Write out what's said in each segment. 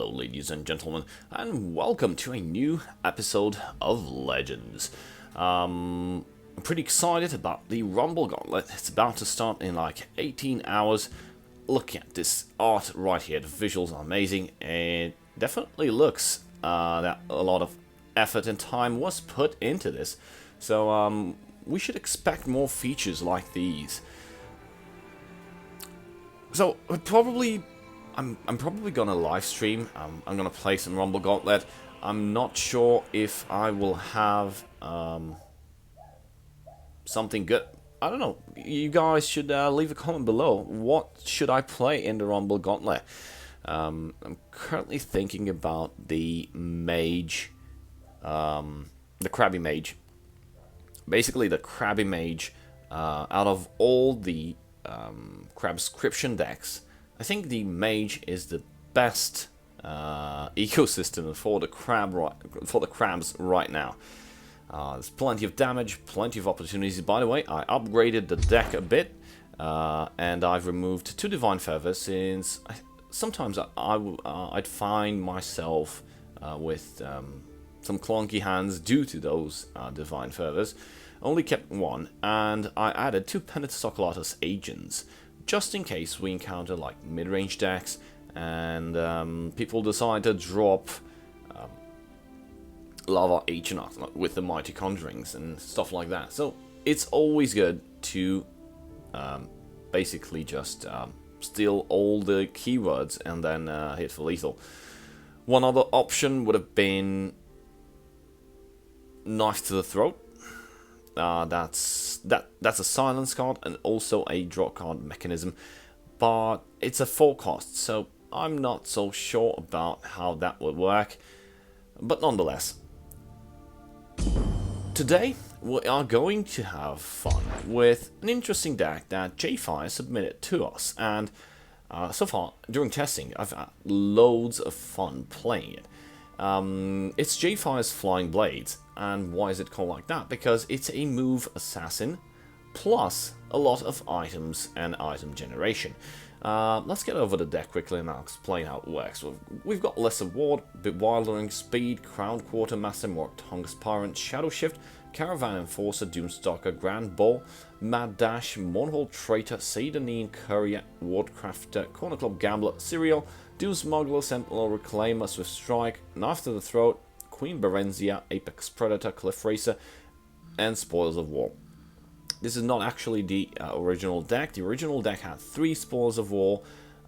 Hello ladies and gentlemen, and welcome to a new episode of Legends. I'm pretty excited about the Rumble Gauntlet. It's about to start in like 18 hours. Look at this art right here, the visuals are amazing. It definitely looks that a lot of effort and time was put into this. So we should expect more features like these. So I'm probably gonna live stream. I'm gonna play some Rumble Gauntlet. I'm not sure if I will have something good. I don't know. You guys should leave a comment below. What should I play in the Rumble Gauntlet? I'm currently thinking about the mage, the Krabby Mage. Basically, the Krabby Mage. Out of all the Crabscription decks, I think the mage is the best ecosystem for the crabs right now. There's plenty of damage, plenty of opportunities. By the way, I upgraded the deck a bit, and I've removed 2 Divine Feathers since sometimes I'd find myself with some clunky hands due to those Divine Feathers. Only kept 1, and I added 2 Pentatoculatus Agents, just in case we encounter like mid-range decks and people decide to drop Lava Agent with the Mighty Conjurings and stuff like that. So it's always good to basically just steal all the keywords and then hit for lethal. One other option would have been Knife to the Throat. That's a silence card and also a draw card mechanism, but it's a 4 cost, so I'm not so sure about how that would work. But nonetheless, today we are going to have fun with an interesting deck that Jayfire submitted to us, and so far during testing I've had loads of fun playing it. It's Jayfire's Flying Blades, and why is it called like that? Because it's a move assassin plus a lot of items and item generation. Let's get over the deck quickly and I'll explain how it works. We've got Lesser Ward, Bewildering Speed, Crowned Quartermaster, Mortonga Aspirant, Shadow Shift, Caravan Enforcer, Doomstalker, Grand Ball, Mad Dash, Mournhold Traitor, Sadanine Courier, Wardcrafter, Corner Club Gambler, Serial, Doom Smuggler, Sentinel Reclaimer, Swift Strike, Knife to the Throat, Queen Berenzia, Apex Predator, Cliff Racer, and Spoils of War. This is not actually the original deck. The original deck had 3 Spoils of War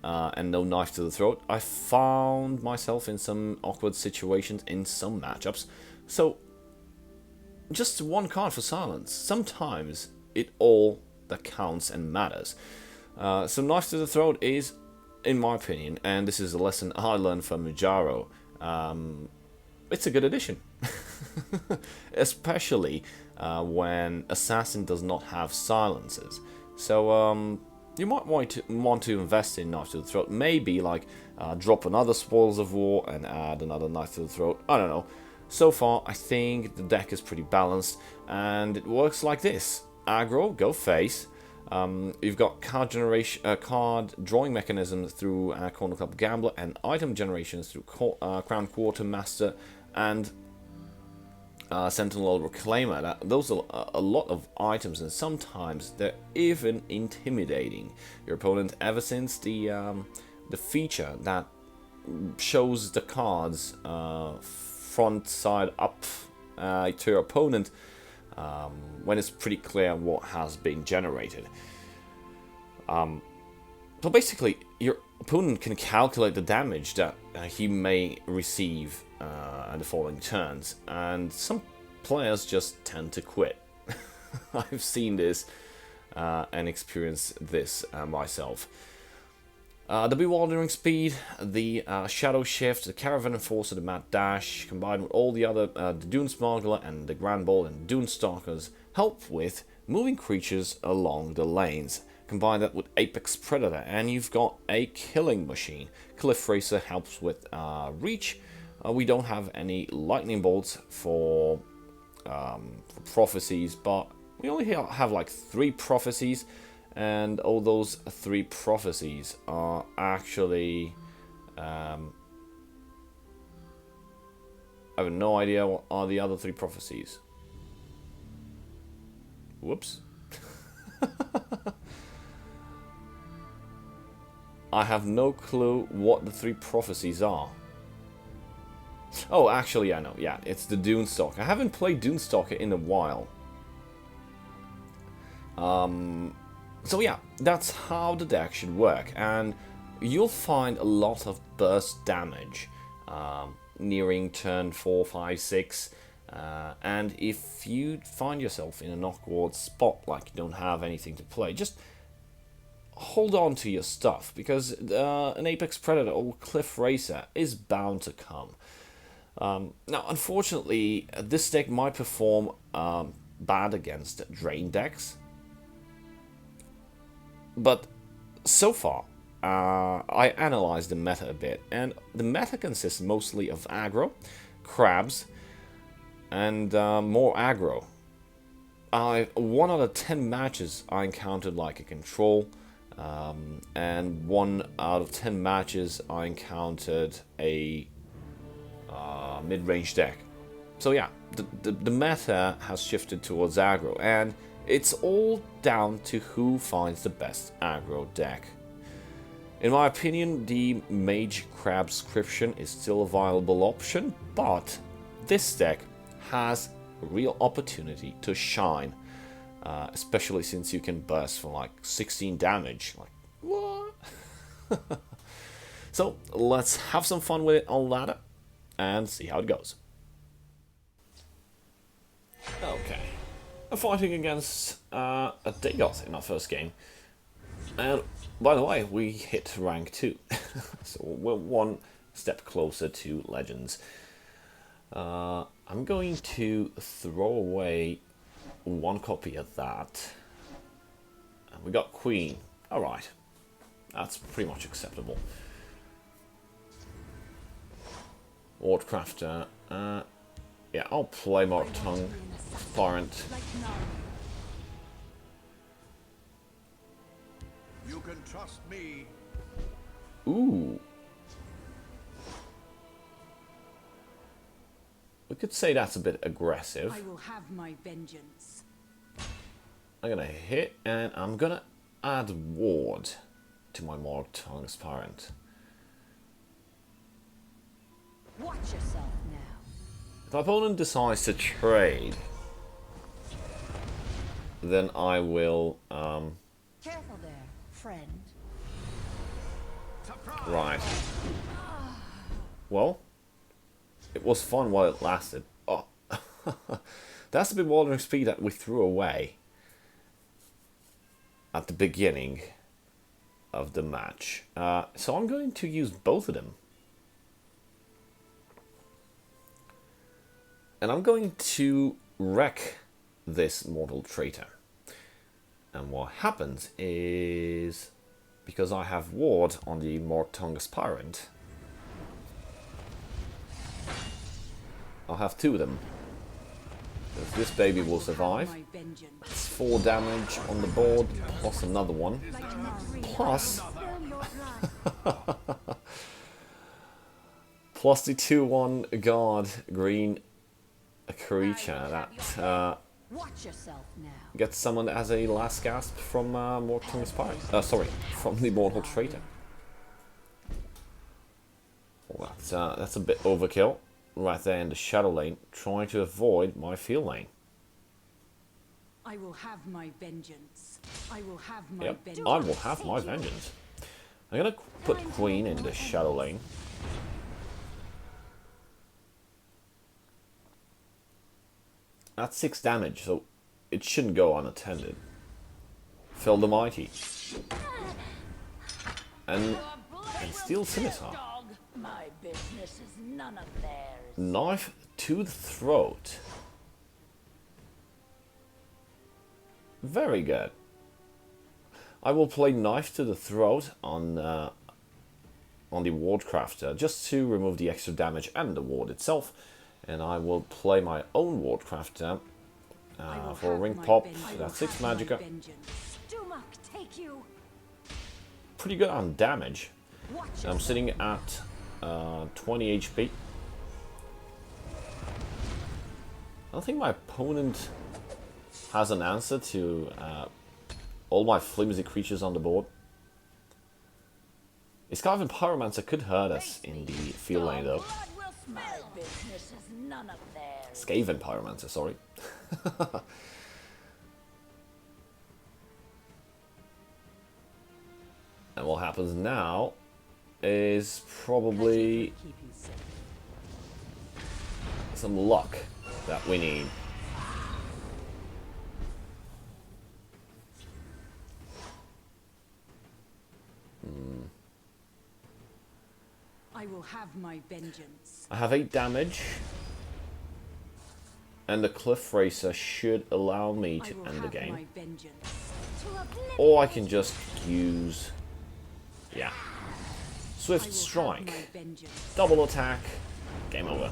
and no Knife to the Throat. I found myself in some awkward situations in some matchups. So, just 1 card for silence. Sometimes it all that counts and matters. So Knife to the Throat is, in my opinion, and this is a lesson I learned from Mujaro, it's a good addition. Especially when Assassin does not have silences. So you might want to invest in Knife to the Throat. Maybe like drop another Spoils of War and add another Knife to the Throat. I don't know. So far, I think the deck is pretty balanced, and it works like this. Aggro, go face. You've got card drawing mechanisms through Corner Club Gambler, and item generations through Crown Quartermaster and Sentinel Reclaimer. Those are a lot of items, and sometimes they're even intimidating your opponent. Ever since the feature that shows the cards front side up to your opponent, when it's pretty clear what has been generated. So basically, your opponent can calculate the damage that he may receive in the following turns, and some players just tend to quit. I've seen this and experienced this myself. The Bewildering Speed, the Shadow Shift, the Caravan Enforcer, the Mad Dash, combined with all the other, the Doom Smuggler and the Grand Ball and Doomstalkers, help with moving creatures along the lanes. Combine that with Apex Predator, and you've got a killing machine. Cliff Racer helps with reach. We don't have any lightning bolts for prophecies, but we only have like 3 prophecies. And all those 3 prophecies are actually I have no idea what are the other 3 prophecies. Whoops. I have no clue what the 3 prophecies are. Oh, actually, I know. Yeah, it's the Dunestalker. I haven't played Dunestalker in a while. So yeah, that's how the deck should work. And you'll find a lot of burst damage nearing turn 4, 5, 6. And if you find yourself in an awkward spot, like you don't have anything to play, just hold on to your stuff, because an Apex Predator or Cliff Racer is bound to come. Now, unfortunately, this deck might perform bad against Drain decks, but so far, I analyzed the meta a bit, and the meta consists mostly of aggro, crabs, and more aggro. 1 out of 10 matches I encountered like a control, and 1 out of 10 matches I encountered a mid-range deck. So yeah, the meta has shifted towards aggro, and it's all down to who finds the best aggro deck. In my opinion, the Mage Crab Scription is still a viable option, but this deck has a real opportunity to shine, especially since you can burst for like 16 damage. Like, what? So let's have some fun with it on ladder and see how it goes. Okay, I'm fighting against a Dagoth in our first game, and by the way, we hit rank 2, so we're 1 step closer to Legends. I'm going to throw away 1 copy of that. And we got Queen. Alright, that's pretty much acceptable. Wardcrafter. Yeah, I'll play Mark Tongue. Torrent. You can trust me. Ooh. We could say that's a bit aggressive. I will have my vengeance. I'm gonna hit, and I'm gonna add ward to my Mark Tongue Aspirant. Watch yourself now. If my opponent decides to trade, then I will, Careful there, friend. right. Well, it was fun while it lasted. Oh, that's the bewildering speed that we threw away at the beginning of the match. So I'm going to use both of them. And I'm going to wreck this Mortal Traitor. And what happens is, because I have ward on the Mark Tongue Aspirant, I'll have 2 of them. This baby will survive. It's 4 damage on the board, plus another one. Plus... plus the 2/1 guard green creature that Watch yourself now. gets summoned as a last gasp from Mark Tongue Aspirant. Sorry, from the Mortal Traitor. Well, that's a bit overkill. Right there in the shadow lane, trying to avoid my field lane. I will have my vengeance. I will have my Yep, vengeance. I will have my vengeance. I'm gonna put Queen in the shadow lane. That's 6 damage, so it shouldn't go unattended. Fill the Mighty. And Steel Scimitar. My business is none of theirs. Knife to the throat. Very good. I will play Knife to the Throat on the Wardcrafter, just to remove the extra damage and the ward itself. And I will play my own Wardcrafter for a Ring Pop. That's 6 Magicka. Pretty good on damage. I'm sitting at 20 HP. don't think my opponent has an answer to all my flimsy creatures on the board. His Scarven Pyromancer could hurt us in the field lane though. Skaven Pyromancer, sorry. And what happens now is probably some luck that we need. I will have my vengeance. I have 8 damage. And the Cliff Racer should allow me to end the game. Or I can just use... yeah. Swift Strike. Double attack. Game over.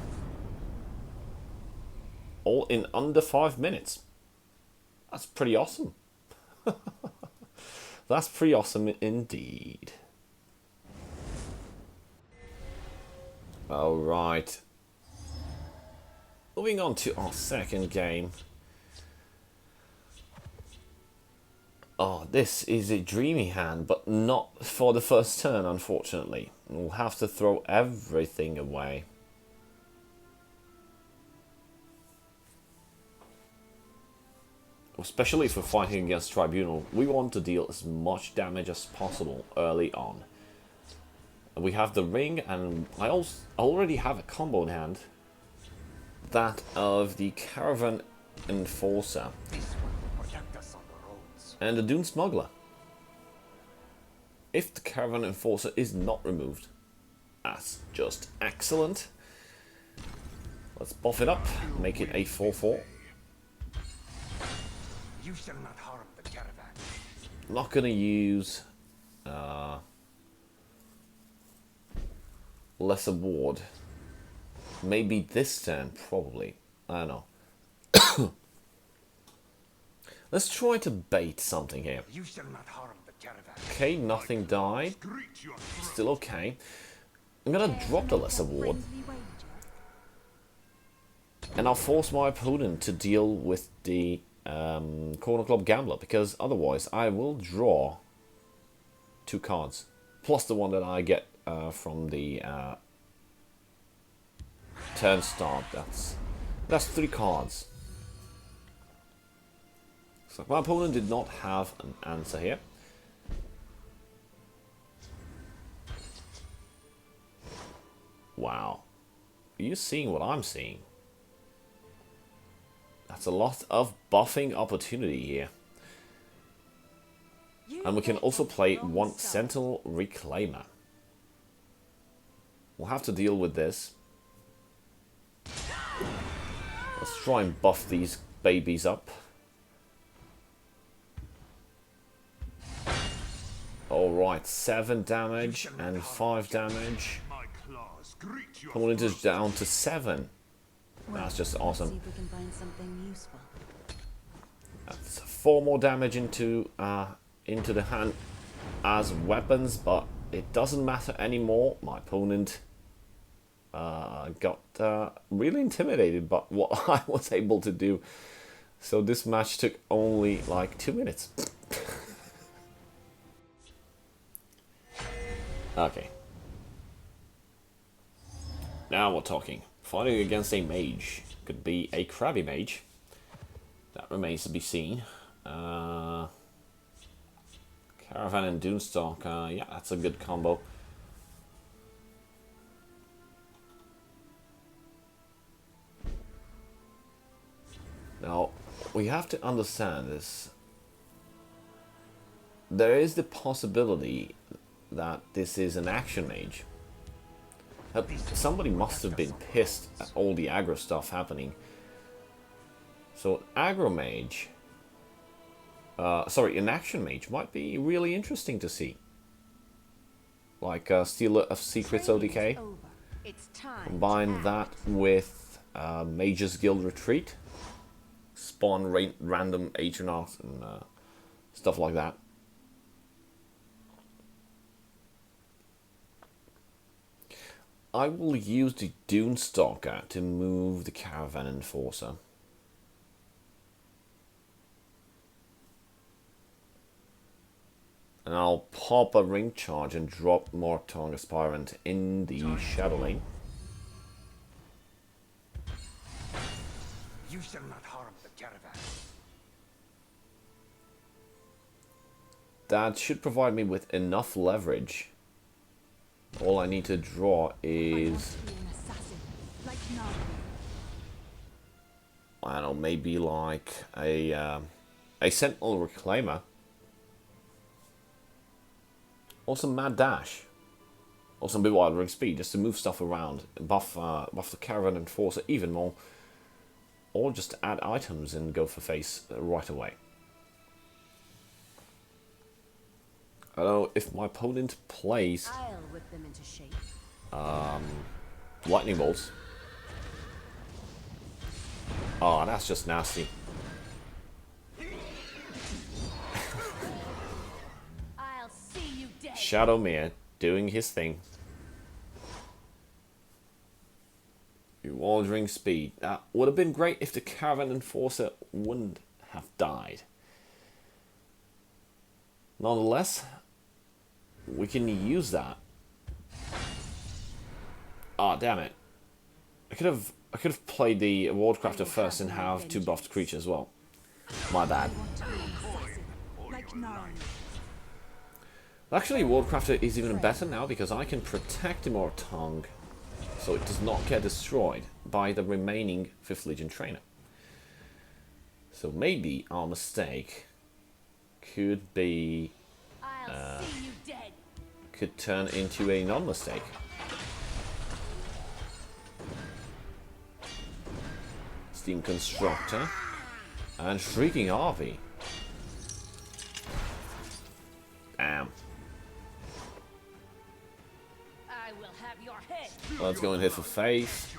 All in under 5 minutes. That's pretty awesome. That's pretty awesome indeed. Alright. Moving on to our second game. Oh, this is a dreamy hand, but not for the first turn, unfortunately. We'll have to throw everything away. Especially if we're fighting against Tribunal, we want to deal as much damage as possible early on. We have the ring, and I already have a combo in hand. That of the Caravan Enforcer and the Dune Smuggler. If the Caravan Enforcer is not removed, that's just excellent. Let's buff it up, make it a 4/4. You shall not harm the caravan. Not gonna use Lesser Ward. Maybe this turn, probably. I don't know. Let's try to bait something here. You shall not harm the caravan. Okay, nothing died. Still okay. I'm gonna drop the Lesser Ward. And I'll force my opponent to deal with the Corner Club Gambler, because otherwise I will draw 2 cards. Plus the one that I get from the turn start. That's 3 cards. So my opponent did not have an answer here. Wow. Are you seeing what I'm seeing? That's a lot of buffing opportunity here. And we can also play 1 Sentinel Reclaimer. We'll have to deal with this. Let's try and buff these babies up. Alright, 7 damage and 5 damage. Opponent is down to 7. That's just awesome. That's 4 more damage into the hand as weapons, but it doesn't matter anymore. My opponent got really intimidated by what I was able to do. So this match took only like 2 minutes. Okay. Now we're talking. Fighting against a mage. Could be a crabby mage. That remains to be seen. Caravan and Doomstalk. Yeah, that's a good combo. Now, we have to understand this. There is the possibility that this is an action mage. Somebody must have been pissed at all the aggro stuff happening. So an aggro mage, an action mage might be really interesting to see. Like Stealer of Secrets ODK. Combine that with Mage's Guild Retreat. Spawn random Atronachs and stuff like that. I will use the Dune Stalker to move the Caravan Enforcer. And I'll pop a ring charge and drop more Tongue Aspirant in the Shadow Lane. You shall not harm the caravan. That should provide me with enough leverage. All I need to draw is, I don't know, maybe like a Sentinel Reclaimer. Or some Mad Dash. Or some Bewildering Speed, just to move stuff around. Buff the Caravan Enforcer even more. Or just add items and go for face right away. I don't know if my opponent plays I'll whip them into shape. Lightning Bolts. Oh, that's just nasty. I'll see you dead. Shadowmere doing his thing. Bewildering Speed. That would have been great if the Caravan Enforcer wouldn't have died. Nonetheless, we can use that. Ah, damn it. I could have played the Wardcrafter first and have 2 buffed creatures as well. My bad. Actually, Wardcrafter is even better now because I can protect Immortong so it does not get destroyed by the remaining 5th Legion trainer. So maybe our mistake could be could turn into a non-mistake. Steam Constructor and Shrieking Harvey. Damn. I will have your head. Let's go and hit for face.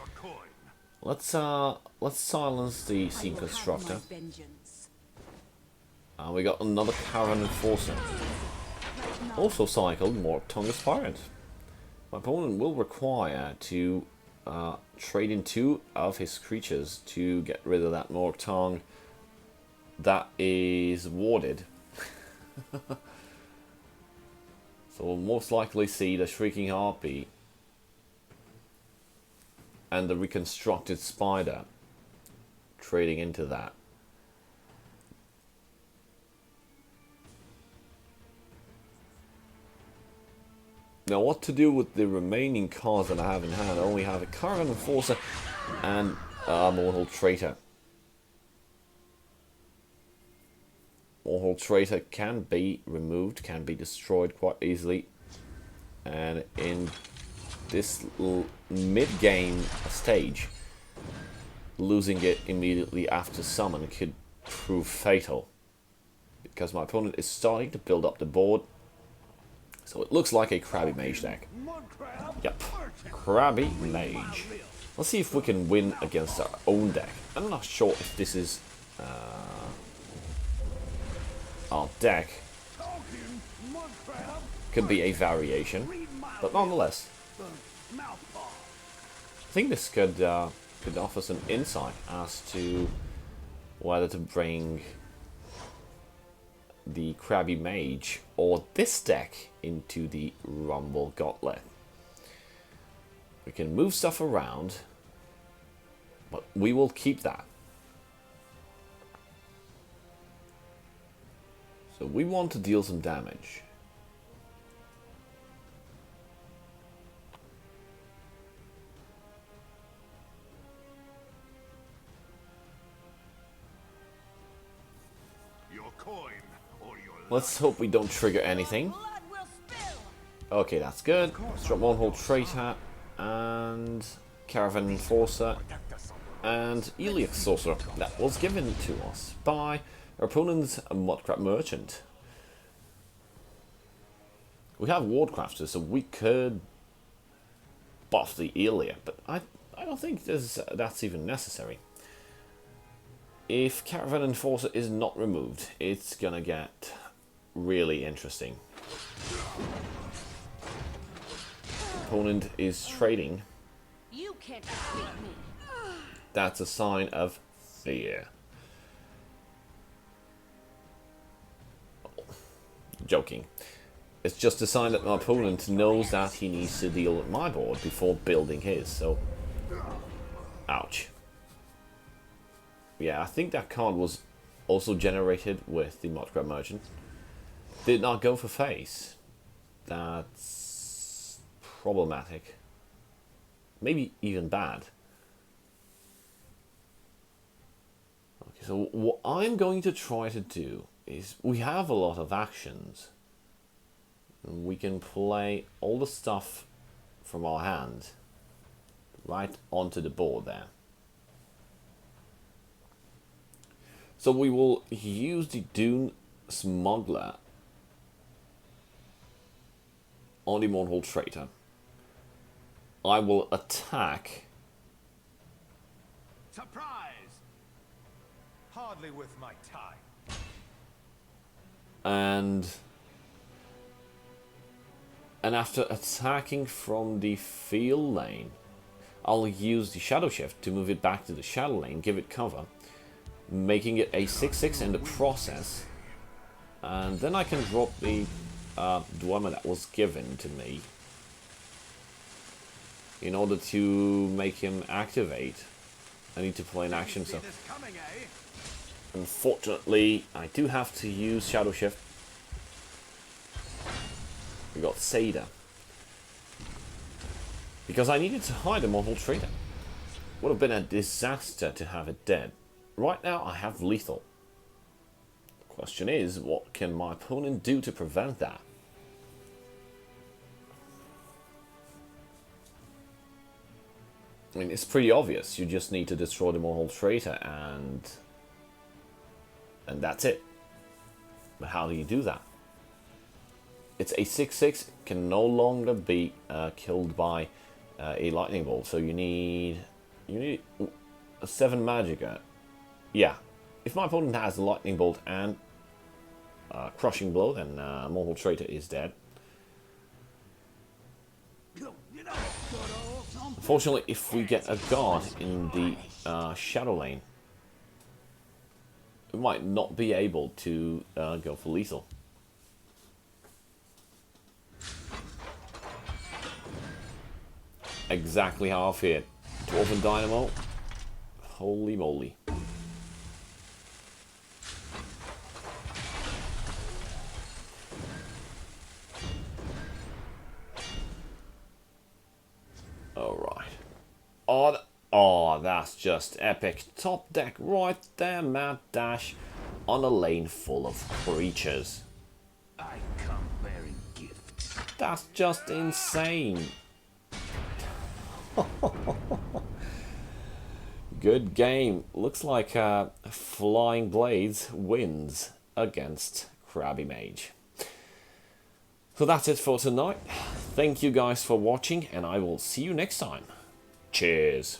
Let's silence the Steam Constructor. And we got another Caravan Enforcer. Also cycled more Tongue Aspirant. My opponent will require to trade in 2 of his creatures to get rid of that Morg Tongue that is warded. So we'll most likely see the Shrieking Harpy and the Reconstructed Spider trading into that. Now, what to do with the remaining cards that I have in hand? I only have a Caravan Enforcer and a Mortal Traitor. Mortal Traitor can be removed, can be destroyed quite easily. And in this mid-game stage, losing it immediately after summon could prove fatal. Because my opponent is starting to build up the board. So it looks like a Crabby Mage deck. Yep, Crabby Mage. Let's see if we can win against our own deck. I'm not sure if this is our deck. Could be a variation, but nonetheless, I think this could offer some insight as to whether to bring the Crabby Mage or this deck into the Rumble Gauntlet. We can move stuff around, but we will keep that. So we want to deal some damage. Your coin. Let's hope we don't trigger anything. Okay, that's good. Let's drop one whole Traitor and Caravan Enforcer and Eliac Sorcerer. That was given to us by our opponent's Mudcrab Merchant. We have Wardcrafter, so we could buff the Elia, but I don't think that's even necessary. If Caravan Enforcer is not removed, it's gonna get really interesting. Opponent is trading. You can't defeat me. That's a sign of fear. Joking. It's just a sign that my opponent knows that he needs to deal with my board before building his, so... Ouch. Yeah, I think that card was also generated with the Mudcrab Merchant. Did not go for face. That's problematic. Maybe even bad. Okay, so what I'm going to try to do is, we have a lot of actions. We can play all the stuff from our hand right onto the board there. So we will use the Dune Smuggler on the Mournhold Traitor. I will attack. Surprise! Hardly worth my time. And after attacking from the field lane, I'll use the Shadow Shift to move it back to the Shadow lane, give it cover, making it a 6/6 in the process. And then I can drop the Dwemer that was given to me in order to make him activate. I need to play an action, so unfortunately I do have to use Shadow Shift. We got Seda. Because I needed to hide a Mournhold Traitor. Would have been a disaster to have it dead. Right now I have lethal. The question is, what can my opponent do to prevent that? I mean, it's pretty obvious. You just need to destroy the Mournhold Traitor and that's it. But how do you do that? It's a 6/6, can no longer be killed by a lightning bolt. So you need a 7 Magicka. Yeah, if my opponent has a lightning bolt and crushing blow, then Mournhold Traitor is dead. Unfortunately, if we get a guard in the Shadow lane, we might not be able to go for lethal. Exactly how I feared. Dwarven Dynamo. Holy moly. Alright. Oh, that's just epic. Top deck right there, Mad Dash, on a lane full of creatures. I come bearing gifts. That's just insane. Good game. Looks like Flying Blades wins against Krabby Mage. So that's it for tonight. Thank you guys for watching, and I will see you next time. Cheers.